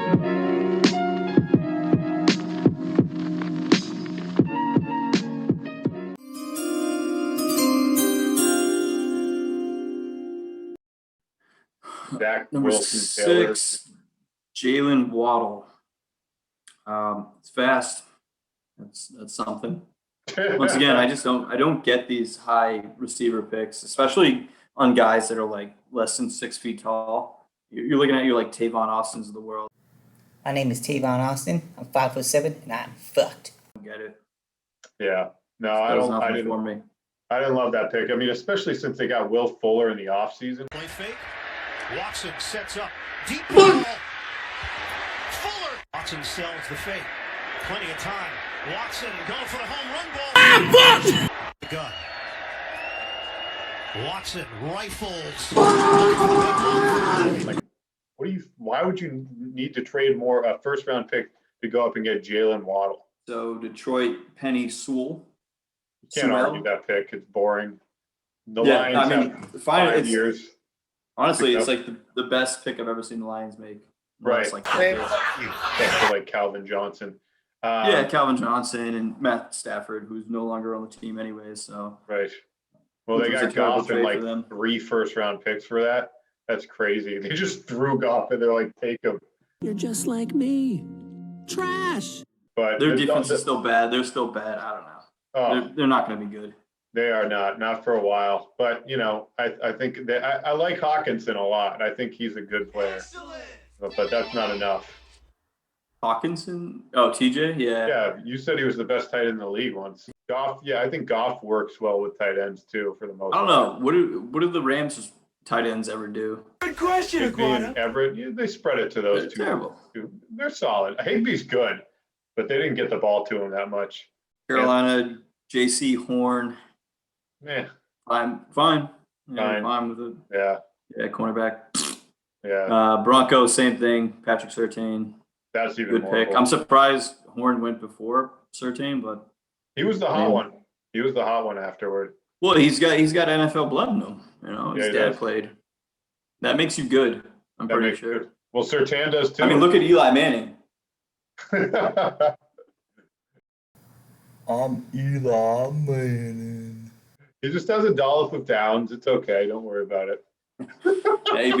Zach Number Wilson Taylor. 6, Jalen Waddle. It's fast. That's something. Once again, I don't get these high receiver picks, especially on guys that are like less than 6 feet tall. You're looking at like Tavon Austins of the world. My name is Tavon Austin. I'm 5'7" and I'm fucked. Get it? Yeah. No, I don't. I didn't. For me. I didn't love that pick. I mean, especially since they got Will Fuller in the offseason. Play fake. Watson sets up. Deep ball. Fuller. Watson sells the fake. Plenty of time. Watson going for the home run ball. Gun. Watson rifles. Like, why would you need to trade more a first round pick to go up and get Jalen Waddle? So Detroit, Penny Sewell. You can't argue that pick. It's boring. The Lions have 5 years. Honestly, it's like the best pick I've ever seen the Lions make. Right. Like Calvin Johnson. Calvin Johnson and Matt Stafford, who's no longer on the team anyways. So right. Well, they got Goff and like 3 first-round picks for that. That's crazy. They just threw Goff and they're like, take him. You're just like me. Trash. But their defense is still bad. They're still bad. I don't know. They're not going to be good. They are not for a while. But, you know, I think I like Hawkinson a lot. I think he's a good player. But that's not enough. Hawkinson? Oh, TJ? Yeah. Yeah, you said he was the best tight end in the league once. Goff, yeah, I think Goff works well with tight ends too, for the most part. I don't know. What do the Rams tight ends ever do? Good question, Higby Everett, they spread it to those two. Terrible. They're solid. Higby's good, but they didn't get the ball to him that much. Carolina, J.C. Horn. Yeah. I'm fine. Yeah, fine with it. Yeah. Yeah, cornerback. Yeah. Broncos, same thing. Patrick Surtain. That's even good more pick. cool. I'm surprised Horn went before Surtain, but he was the hot one. He was the hot one afterward. Well, he's got NFL blood in him. You know, his dad played. That makes you good. I'm pretty sure. Good. Well, Surtain does too. I mean, look at Eli Manning. I'm Eli Manning. He just has a dollop of downs. It's okay. Don't worry about it. Yeah, he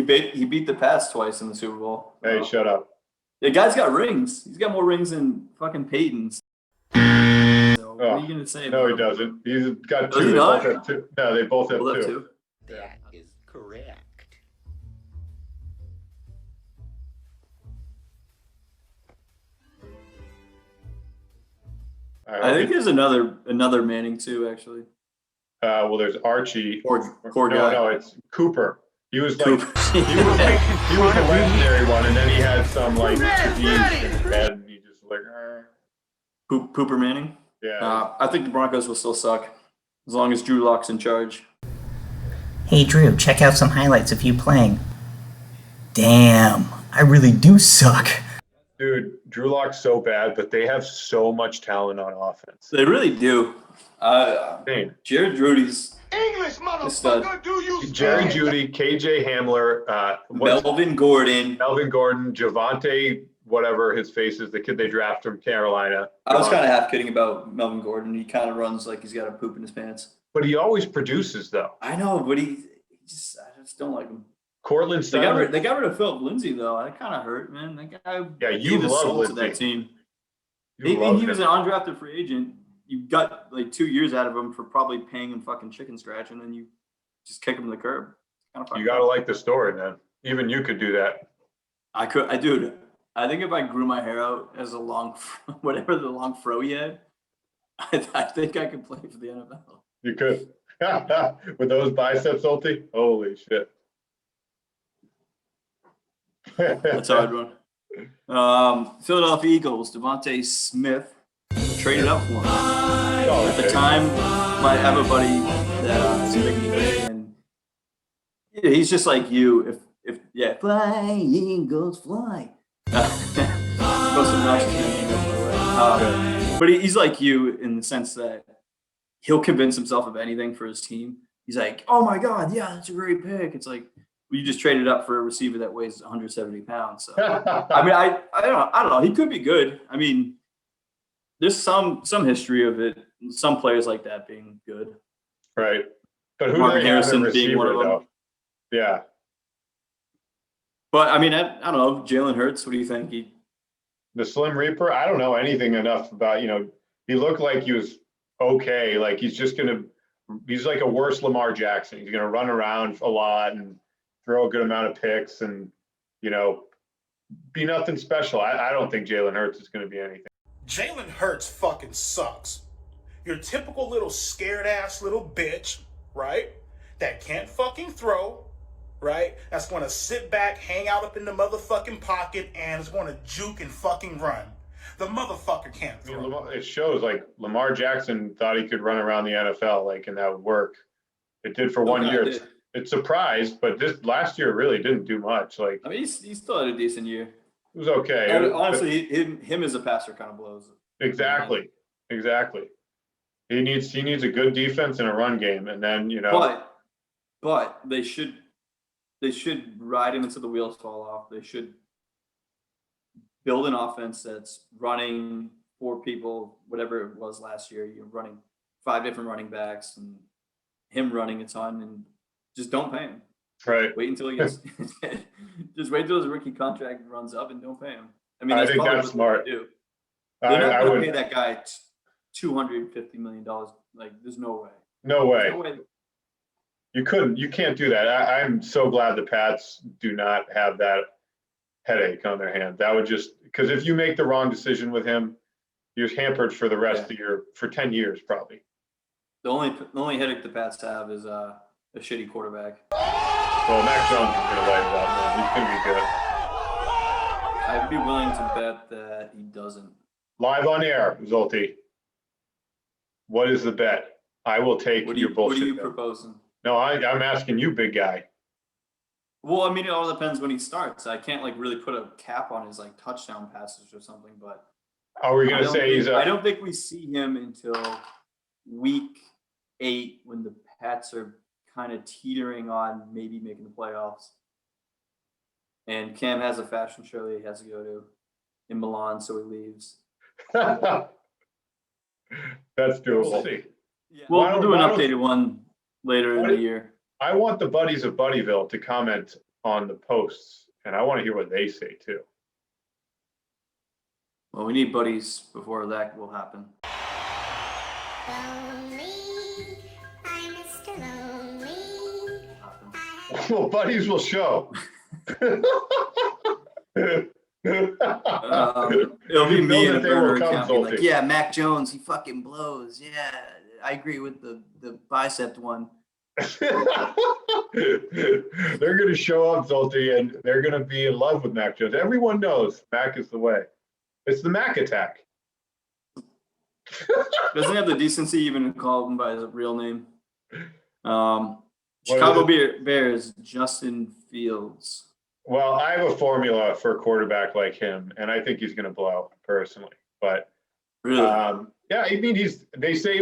beat the Pats twice in the Super Bowl. Hey, shut up. The guy's got rings. He's got more rings than fucking Peyton's. So what are you gonna say? No, he doesn't. He's got Does 2. he They not? both have 2. No, they both have We'll 2. That is correct. I think there's another Manning too, actually. Well, there's Archie. Poor guy. No, it's Cooper. He was like he was the legendary one, and then he had some like disease in his head, and he just like. Pooper Manning. Yeah. I think the Broncos will still suck as long as Drew Lock's in charge. Hey Drew, check out some highlights of you playing. Damn, I really do suck. Dude, Drew Lock's so bad, but they have so much talent on offense. They really do. Jared Judy's English, motherfucker, do you Jerry Jeudy, KJ Hamler, Melvin Gordon, Javonte, whatever his face is, the kid they draft from Carolina. I was kind of half kidding about Melvin Gordon. He kind of runs like he's got a poop in his pants. But he always produces, though. I know, but I just don't like him. Cortland Sutton. They got rid of Philip Lindsay, though. That kind of hurt, man. That guy. Yeah, you love Lindsay. To that team. He was an undrafted free agent. You got like 2 years out of him for probably paying him fucking chicken scratch, and then you just kick him to the curb. You gotta like the story, man. Even you could do that. I think if I grew my hair out as a long, whatever the long fro he had, I think I could play for the NFL. You could. With those biceps, ulti? Holy shit. That's a hard one. Philadelphia Eagles, Devontae Smith traded up for him. At the time, I have a buddy that is a big fan. He's just like you. If fly, Eagles, fly. But he's like you in the sense that he'll convince himself of anything for his team. He's like, oh my God, yeah, that's a great pick. It's like, you just traded up for a receiver that weighs 170 pounds. So I mean, I don't know. He could be good. I mean, there's some history of it. Some players like that being good. Right. But who Marvin do they have Harrison at being one receiver, of them. though? Yeah. But I mean, I don't know. Jalen Hurts, what do you think? The Slim Reaper, I don't know anything enough about, he looked like he was okay. Like he's like a worse Lamar Jackson. He's going to run around a lot and throw a good amount of picks and, be nothing special. I don't think Jalen Hurts is going to be anything. Jalen Hurts fucking sucks. Your typical little scared ass little bitch, right? That can't fucking throw, right? That's going to sit back, hang out up in the motherfucking pocket, and is going to juke and fucking run. The motherfucker can't throw. It shows like Lamar Jackson thought he could run around the NFL, and that would work. It did for 1 year. It surprised, but this last year really didn't do much. I mean, he still had a decent year. It was okay. Honestly, him as a passer kind of blows. Exactly. He needs a good defense and a run game, and then But they should ride him until the wheels fall off. They should build an offense that's running 4 people, whatever it was last year. You're running 5 different running backs and him running a ton, and just don't pay him. Right. Wait until he gets. Just wait until his rookie contract runs up and don't pay him. I mean, I think that's smart. Do. They're not going to pay that guy $250 million. Like, there's no way. No way. You can't do that. I'm so glad the Pats do not have that headache on their hands. That would because if you make the wrong decision with him, you're hampered for the rest of for 10 years probably. The only headache the Pats have is a shitty quarterback. Well, Mac Jones is going to light it up, man. He's going to be good. I'd be willing to bet that he doesn't. Live on air, Zolti. What is the bet? I will take your bullshit. What are you bet. proposing? No, I'm asking you, big guy. Well, I mean, it all depends when he starts. I can't really put a cap on his touchdown passes or something, but are we going to say I don't think we see him until week 8 when the Pats are kind of teetering on maybe making the playoffs. And Cam has a fashion show that he has to go to in Milan, so he leaves. That's doable. We'll see. Yeah. We'll do an updated one later in the year. I want the buddies of Buddyville to comment on the posts, and I want to hear what they say too. Well, we need buddies before that will happen. Well, buddies will show. It'll be me and a burner account being like, yeah, Mac Jones, he fucking blows. Yeah, I agree with the bicep one. They're going to show up, Zolti, and they're going to be in love with Mac Jones. Everyone knows Mac is the way. It's the Mac attack. Doesn't he have the decency even to call him by his real name? Chicago Bears, Justin Fields. Well, I have a formula for a quarterback like him, and I think he's going to blow personally. But really, yeah, I mean, they say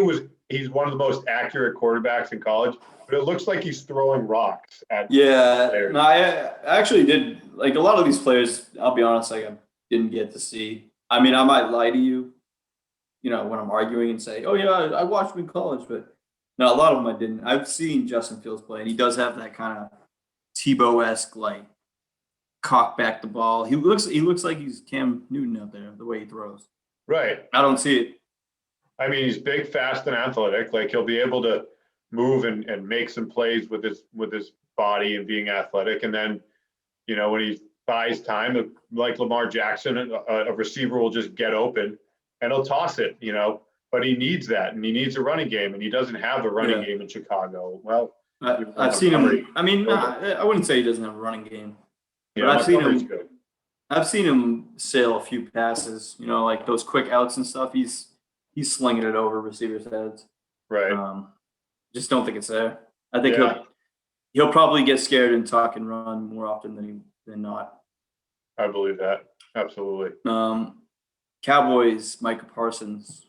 he's one of the most accurate quarterbacks in college, but it looks like he's throwing rocks at. Yeah, no, I actually did a lot of these players. I'll be honest, I didn't get to see. I mean, I might lie to you, when I'm arguing and say, "Oh yeah, I watched him in college," but. No, a lot of them I didn't. I've seen Justin Fields play, and he does have that kind of Tebow-esque, cock back the ball. He looks like he's Cam Newton out there, the way he throws. Right. I don't see it. I mean, he's big, fast, and athletic. He'll be able to move and make some plays with his body and being athletic. And then, when he buys time, like Lamar Jackson, a receiver will just get open and he'll toss it, But he needs that, and he needs a running game, and he doesn't have a running game in Chicago. Well, I've seen him. I mean, I wouldn't say he doesn't have a running game. Yeah, but I've seen him sail a few passes. Those quick outs and stuff. He's slinging it over receivers' heads. Right. Just don't think it's there. I think he'll probably get scared and talk and run more often than not. I believe that. Absolutely. Cowboys, Micah Parsons.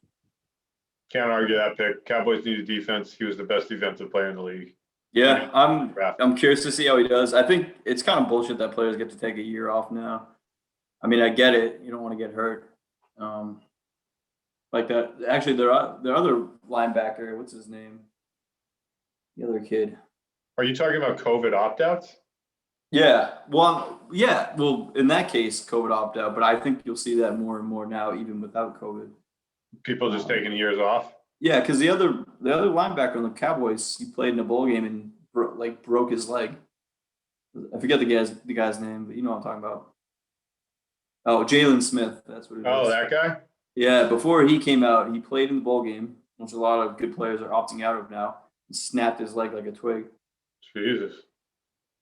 Can't argue that pick. Cowboys need a defense. He was the best defensive player in the league. Yeah, Draft. I'm curious to see how he does. I think it's kind of bullshit that players get to take a year off now. I mean, I get it. You don't want to get hurt. Like that. Actually, their other linebacker, what's his name? The other kid. Are you talking about COVID opt-outs? Yeah. Well, in that case, COVID opt-out, but I think you'll see that more and more now, even without COVID. People just taking years off? Yeah, because the other linebacker on the Cowboys, he played in a bowl game and broke his leg. I forget the guy's name, but you know what I'm talking about. Oh, Jalen Smith, that's what it is. Oh, that guy? Yeah, before he came out, he played in the bowl game, which a lot of good players are opting out of now. He snapped his leg like a twig. Jesus.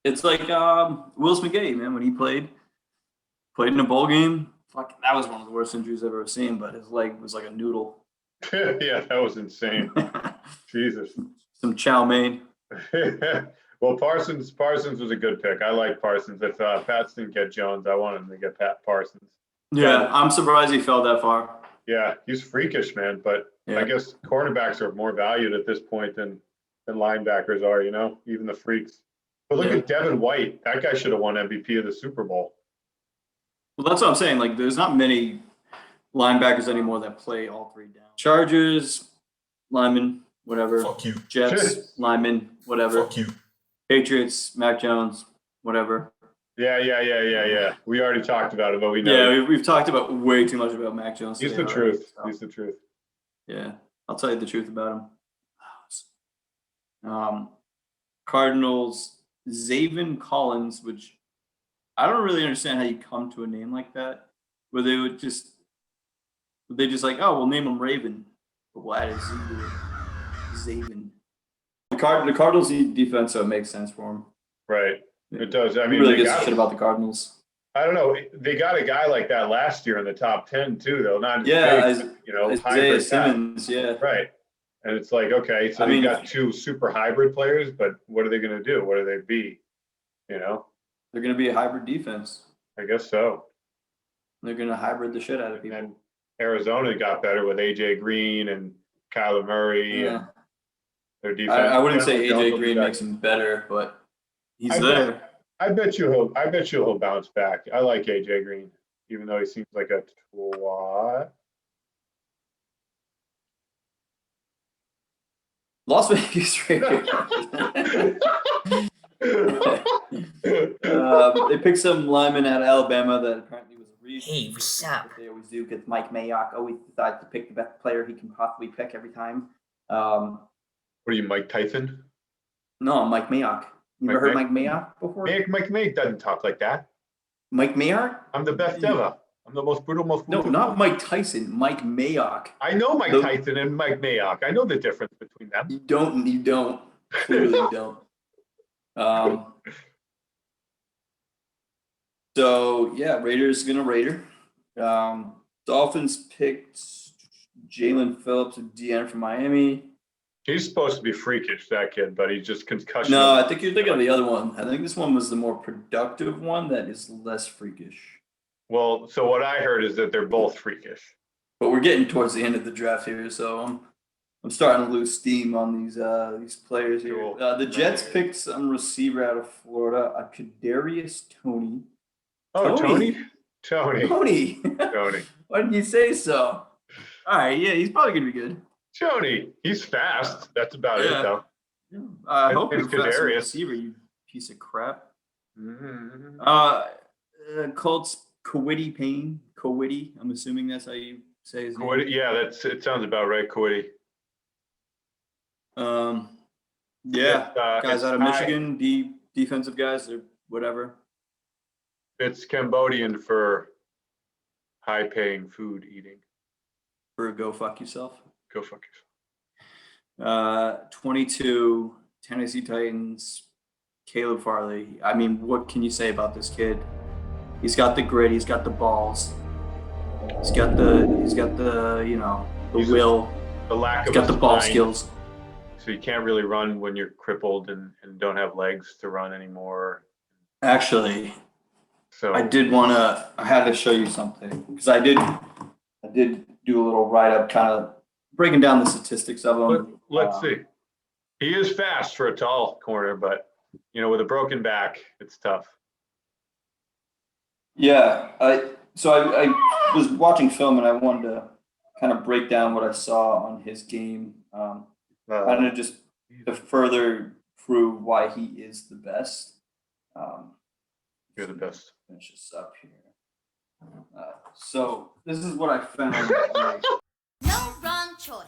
It's like Willis McGahee, man, when he played in a bowl game. Fuck, that was one of the worst injuries I've ever seen, but his leg was like a noodle. Yeah, that was insane. Jesus. Some chow mein. Well, Parsons was a good pick. I like Parsons. If Pats didn't get Jones, I want him to get Parsons. Yeah, I'm surprised he fell that far. Yeah, he's freakish, man. But Yeah. I guess cornerbacks are more valued at this point than linebackers are, even the freaks. But look at Devin White. That guy should have won MVP of the Super Bowl. Well, that's what I'm saying. Like, there's not many linebackers anymore that play all three down. Chargers, linemen, whatever. Fuck you. Jets, linemen, whatever. Fuck you. Patriots, Mac Jones, whatever. Yeah. We already talked about it, but we know. Yeah, we've talked about way too much about Mac Jones. He's today the already, truth. so. He's the truth. Yeah, I'll tell you the truth about him. Cardinals, Zaven Collins, which I don't really understand how you come to a name like that, where they would just like, oh, we'll name him Raven, but we'll add a Z to it. Zaven. The Cardinals need defense, so it makes sense for him. Right. It does. I Who mean, really gives a shit about the Cardinals? I don't know. They got a guy like that last year in the top 10 too, though. Not Isaiah hybrid Simmons, guy. yeah. Right. And it's like, okay, so you got two super hybrid players, but what are they going to do? What do they be? They're going to be a hybrid defense. I guess so. They're going to hybrid the shit out of people. And Arizona got better with AJ Green and Kyler Murray. Yeah. And their defense. I wouldn't say AJ Green makes him better, but he's there. I bet you he'll bounce back. I like AJ Green, even though he seems like a twat. Las Vegas Raiders. They picked some lineman out of Alabama that apparently was a reach. Hey, what's up? They always do because Mike Mayock always decides to pick the best player he can possibly pick every time. What are you, Mike Tyson? No, Mike Mayock. You ever heard Mike Mayock before? Mike Mayock doesn't talk like that. Mike Mayock? I'm the best ever. I'm the most brutal, most No, brutal. not Mike Tyson. Mike Mayock. I know Mike Tyson and Mike Mayock. I know the difference between them. You don't. Clearly you don't. So, yeah, Raiders gonna Raider. Dolphins picked Jalen Phillips, a DN from Miami. He's supposed to be freakish, that kid, but he's just concussion. No, I think you're thinking of the other one. I think this one was the more productive one that is less freakish. Well, so what I heard is that they're both freakish. But we're getting towards the end of the draft here, so I'm starting to lose steam on these players here. Cool. The Jets picked some receiver out of Florida, a Kadarius Toney. Oh, Tony. Tony. Why didn't you say so? All right, yeah, he's probably gonna be good. Tony, he's fast. That's about it, though. Yeah. I hope it's you're a Kadarius. receiver, you piece of crap. Mm-hmm. Colts Kawhi Payne. Kawhi, I'm assuming that's how you say his name. Yeah, it sounds about right, Kawhi. Guys out of Michigan, defensive guys or whatever. It's Cambodian for high-paying food eating. For go fuck yourself. Go fuck yourself. 22 Tennessee Titans. Caleb Farley. I mean, what can you say about this kid? He's got the grit. He's got the balls. He's got the will. The lack He's of got the ball skills. So you can't really run when you're crippled and don't have legs to run anymore. Actually, so I had to show you something because I did do a little write-up kind of breaking down the statistics of him. Let's see. He is fast for a tall corner, but with a broken back, it's tough. Yeah, I was watching film and I wanted to kind of break down what I saw on his game, kind of just to further prove why he is the best. You're the best. Finish this up here. So this is what I found. No wrong choice.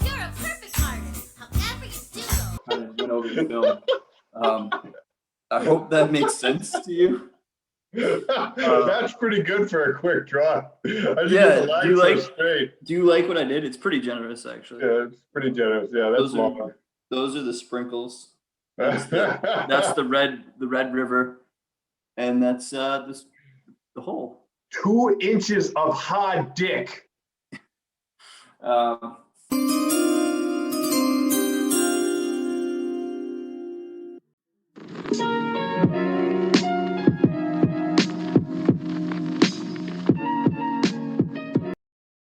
You're a perfect artist. However you do though. Kind of went over the film. I hope that makes sense to you. That's pretty good for a quick draw. Yeah, do you like what I did? It's pretty generous, actually. Yeah, it's pretty generous. Yeah, that's long. Those are the sprinkles. That's the red river, and that's the hole. 2 inches of hard dick.